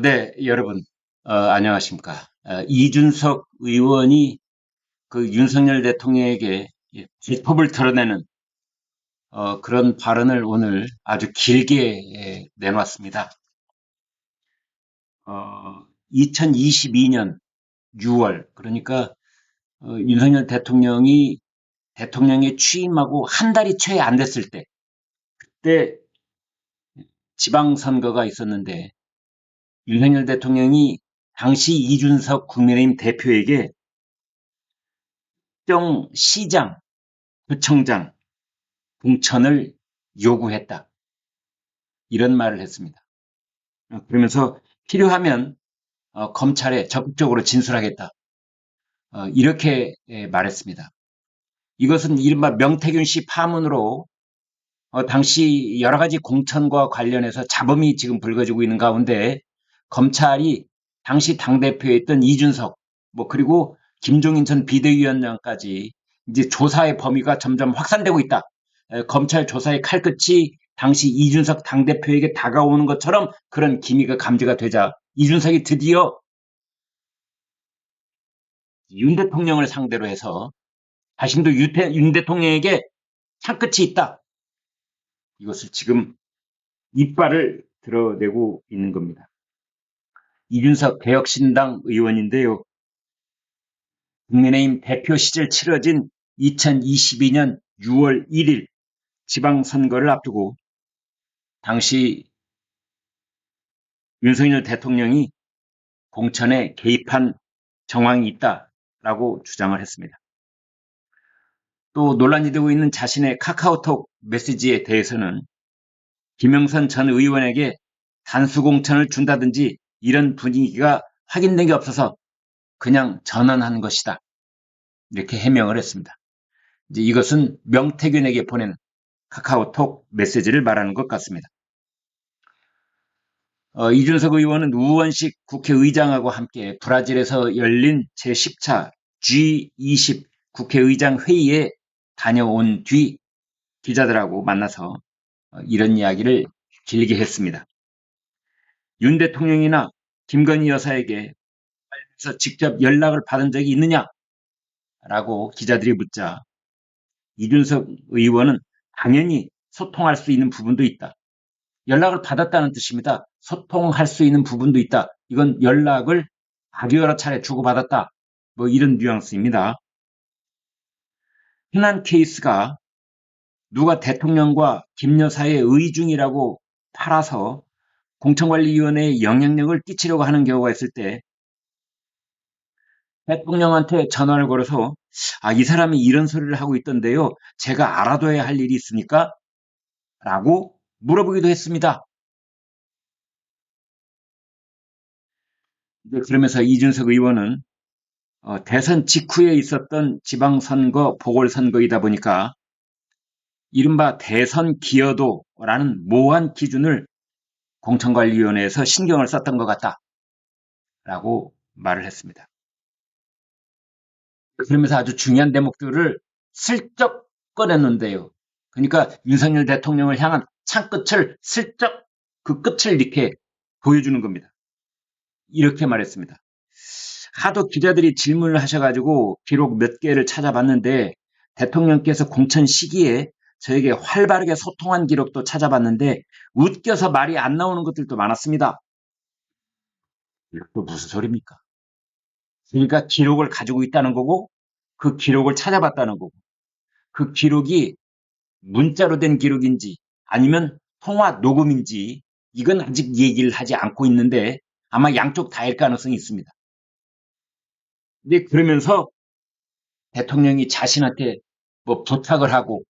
네, 여러분, 안녕하십니까. 이준석 의원이 그 윤석열 대통령에게 비법을 털어내는 그런 발언을 오늘 아주 길게 내놨습니다. 2022년 6월, 그러니까 윤석열 대통령이 대통령에 취임하고 한 달이 채 안 됐을 때 지방선거가 있었는데 윤석열 대통령이 당시 이준석 국민의힘 대표에게 특정 시장, 구청장 공천을 요구했다. 이런 말을 했습니다. 그러면서 필요하면 검찰에 적극적으로 진술하겠다. 이렇게 말했습니다. 이것은 이른바 명태균 씨 파문으로 당시 여러 가지 공천과 관련해서 잡음이 지금 불거지고 있는 가운데 검찰이 당시 당대표였던 이준석, 그리고 김종인 전 비대위원장까지 이제 조사의 범위가 점점 확산되고 있다. 검찰 조사의 칼끝이 당시 이준석 당대표에게 다가오는 것처럼 그런 기미가 감지가 되자 이준석이 드디어 윤 대통령을 상대로 해서 자신도 윤 대통령에게 칼끝이 있다. 이것을 지금 이빨을 드러내고 있는 겁니다. 이준석 개혁신당 의원인데요. 국민의힘 대표 시절 치러진 2022년 6월 1일 지방선거를 앞두고 당시 윤석열 대통령이 공천에 개입한 정황이 있다라고 주장을 했습니다. 또 논란이 되고 있는 자신의 카카오톡 메시지에 대해서는 김영선 전 의원에게 단수공천을 준다든지 이런 분위기가 확인된 게 없어서 그냥 전환한 것이다. 이렇게 해명을 했습니다. 이제 이것은 명태균에게 보낸 카카오톡 메시지를 말하는 것 같습니다. 이준석 의원은 우원식 국회의장하고 함께 브라질에서 열린 제10차 G20 국회의장 회의에 다녀온 뒤 기자들하고 만나서 이런 이야기를 길게 했습니다. 윤 대통령이나 김건희 여사에게 직접 연락을 받은 적이 있느냐라고 기자들이 묻자 이준석 의원은 당연히 소통할 수 있는 부분도 있다. 연락을 받았다는 뜻입니다. 소통할 수 있는 부분도 있다. 이건 연락을 아주 여러 차례 주고받았다. 이런 뉘앙스입니다. 흔한 케이스가 누가 대통령과 김 여사의 의중이라고 팔아서 공천관리위원회에 영향력을 끼치려고 하는 경우가 있을 때 대통령한테 전화를 걸어서 이 사람이 이런 소리를 하고 있던데요. 제가 알아둬야 할 일이 있습니까? 라고 물어보기도 했습니다. 그러면서 이준석 의원은 대선 직후에 있었던 지방선거, 보궐선거이다 보니까 이른바 대선 기여도라는 모호한 기준을 공천관리위원회에서 신경을 썼던 것 같다라고 말을 했습니다. 그러면서 아주 중요한 대목들을 슬쩍 꺼냈는데요. 그러니까 윤석열 대통령을 향한 창끝을 슬쩍 그 끝을 이렇게 보여주는 겁니다. 이렇게 말했습니다. 하도 기자들이 질문을 하셔가지고 기록 몇 개를 찾아봤는데 대통령께서 공천 시기에 저에게 활발하게 소통한 기록도 찾아봤는데 웃겨서 말이 안 나오는 것들도 많았습니다. 이것도 무슨 소리입니까? 그러니까 기록을 가지고 있다는 거고 그 기록을 찾아봤다는 거고 그 기록이 문자로 된 기록인지 아니면 통화 녹음인지 이건 아직 얘기를 하지 않고 있는데 아마 양쪽 다일 가능성이 있습니다. 근데 그러면서 대통령이 자신한테 부탁을 하고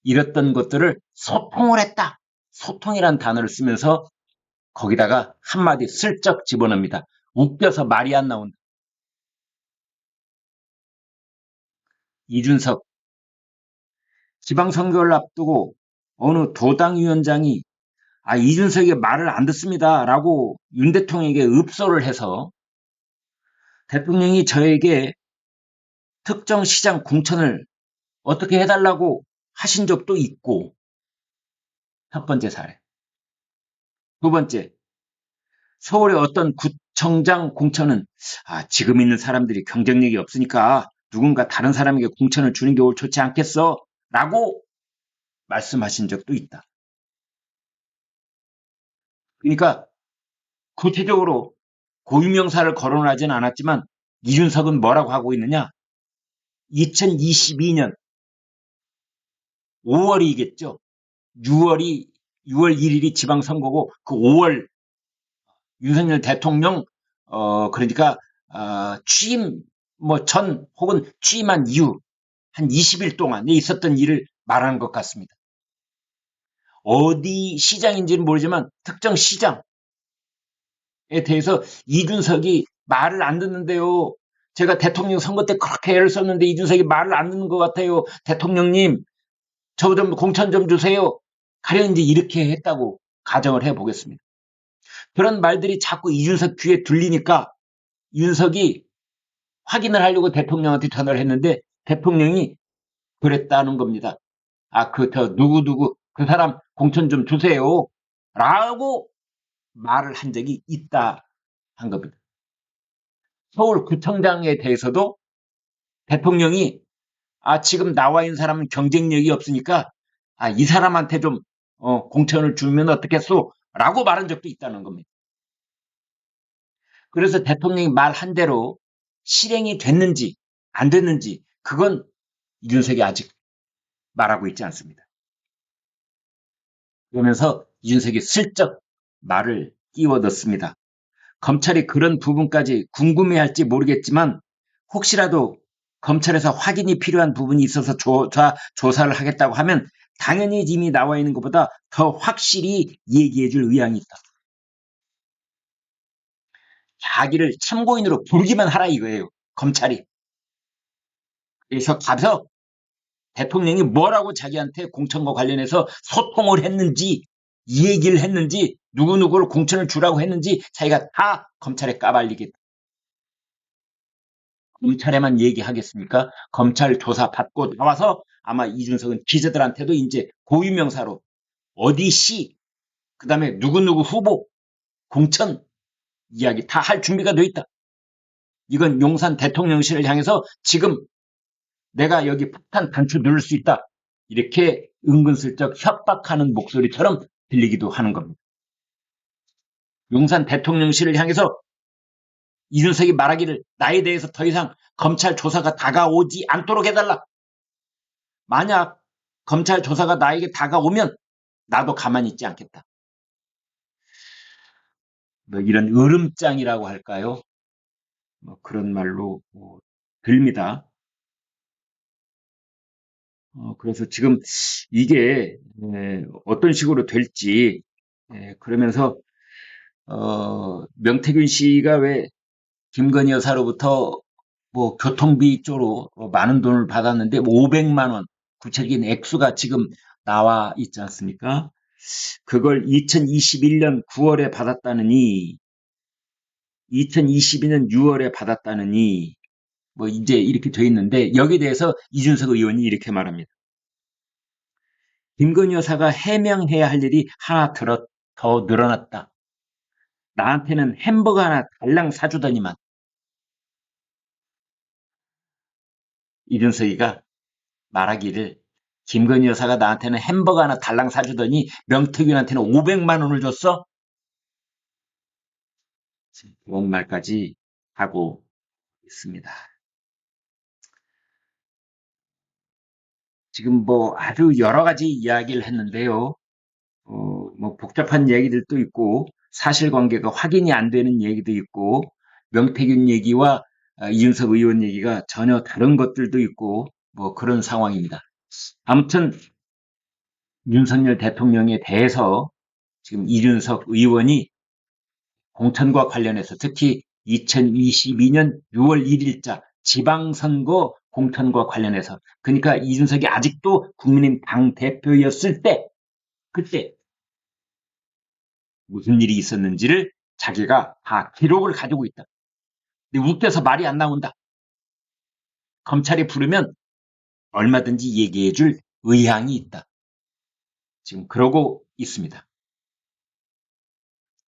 이랬던 것들을 소통을 했다. 소통이란 단어를 쓰면서 거기다가 한마디 슬쩍 집어넣습니다. 웃겨서 말이 안 나온다. 이준석 지방선거를 앞두고 어느 도당위원장이 이준석이 말을 안 듣습니다. 라고 윤 대통령에게 읍소를 해서 대통령이 저에게 특정 시장 공천을 어떻게 해달라고 하신 적도 있고 첫 번째 사례. 두 번째, 서울의 어떤 구청장 공천은 지금 있는 사람들이 경쟁력이 없으니까 누군가 다른 사람에게 공천을 주는 게 좋지 않겠어? 라고 말씀하신 적도 있다. 그러니까 구체적으로 고유명사를 거론하지는 않았지만 이준석은 뭐라고 하고 있느냐? 2022년 5월이겠죠. 6월 1일이 지방선거고 그 5월 윤석열 대통령 그러니까 취임 전 혹은 취임한 이후 한 20일 동안에 있었던 일을 말하는 것 같습니다. 어디 시장인지는 모르지만 특정 시장에 대해서 이준석이 말을 안 듣는데요. 제가 대통령 선거 때 그렇게 애를 썼는데 이준석이 말을 안 듣는 것 같아요. 대통령님, 저 좀 공천 좀 주세요. 가령 이제 이렇게 했다고 가정을 해보겠습니다. 그런 말들이 자꾸 이준석 귀에 들리니까 윤석이 확인을 하려고 대통령한테 전화를 했는데 대통령이 그랬다는 겁니다. 누구누구 그 사람 공천 좀 주세요. 라고 말을 한 적이 있다 한 겁니다. 서울구청장에 대해서도 대통령이 지금 나와 있는 사람은 경쟁력이 없으니까 이 사람한테 좀 공천을 주면 어떻겠소? 라고 말한 적도 있다는 겁니다. 그래서 대통령이 말한 대로 실행이 됐는지 안 됐는지 그건 이준석이 아직 말하고 있지 않습니다. 그러면서 이준석이 슬쩍 말을 끼워 넣습니다. 검찰이 그런 부분까지 궁금해할지 모르겠지만 혹시라도 검찰에서 확인이 필요한 부분이 있어서 조사를 하겠다고 하면 당연히 이미 나와 있는 것보다 더 확실히 얘기해 줄 의향이 있다. 자기를 참고인으로 부르기만 하라 이거예요. 검찰이. 그래서 가서 대통령이 뭐라고 자기한테 공천과 관련해서 소통을 했는지 이 얘기를 했는지 누구누구를 공천을 주라고 했는지 자기가 다 검찰에 까발리겠다. 검찰에만 얘기하겠습니까? 검찰 조사 받고 나와서 아마 이준석은 기자들한테도 이제 고유명사로 어디 시, 그 다음에 누구누구 후보, 공천 이야기 다 할 준비가 돼 있다. 이건 용산 대통령실을 향해서 지금 내가 여기 폭탄 단추 누를 수 있다. 이렇게 은근슬쩍 협박하는 목소리처럼 들리기도 하는 겁니다. 용산 대통령실을 향해서 이준석이 말하기를 나에 대해서 더 이상 검찰 조사가 다가오지 않도록 해달라. 만약 검찰 조사가 나에게 다가오면 나도 가만히 있지 않겠다. 이런 으름장이라고 할까요? 그런 말로 들립니다. 그래서 지금 이게 어떤 식으로 될지 그러면서 명태균 씨가 왜 김건희 여사로부터 교통비 쪽으로 많은 돈을 받았는데 500만 원 구체적인 액수가 지금 나와 있지 않습니까? 그걸 2021년 9월에 받았다느니 2022년 6월에 받았다느니 이제 이렇게 돼 있는데 여기에 대해서 이준석 의원이 이렇게 말합니다. 김건희 여사가 해명해야 할 일이 하나 더 늘어났다. 나한테는 햄버거 하나 달랑 사주더니만. 이준석이가 말하기를 김건희 여사가 나한테는 햄버거 하나 달랑 사주더니 명태균한테는 500만 원을 줬어? 그런 말까지 하고 있습니다. 지금 아주 여러 가지 이야기를 했는데요. 복잡한 얘기들도 있고 사실관계가 확인이 안 되는 얘기도 있고 명태균 얘기와 이준석 의원 얘기가 전혀 다른 것들도 있고 그런 상황입니다. 아무튼 윤석열 대통령에 대해서 지금 이준석 의원이 공천과 관련해서 특히 2022년 6월 1일자 지방선거 공천과 관련해서 그러니까 이준석이 아직도 국민의힘 당대표였을 때 그때 무슨 일이 있었는지를 자기가 다 기록을 가지고 있다. 근데 웃겨서 말이 안 나온다. 검찰이 부르면 얼마든지 얘기해 줄 의향이 있다. 지금 그러고 있습니다.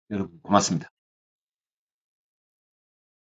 여러분 고맙습니다.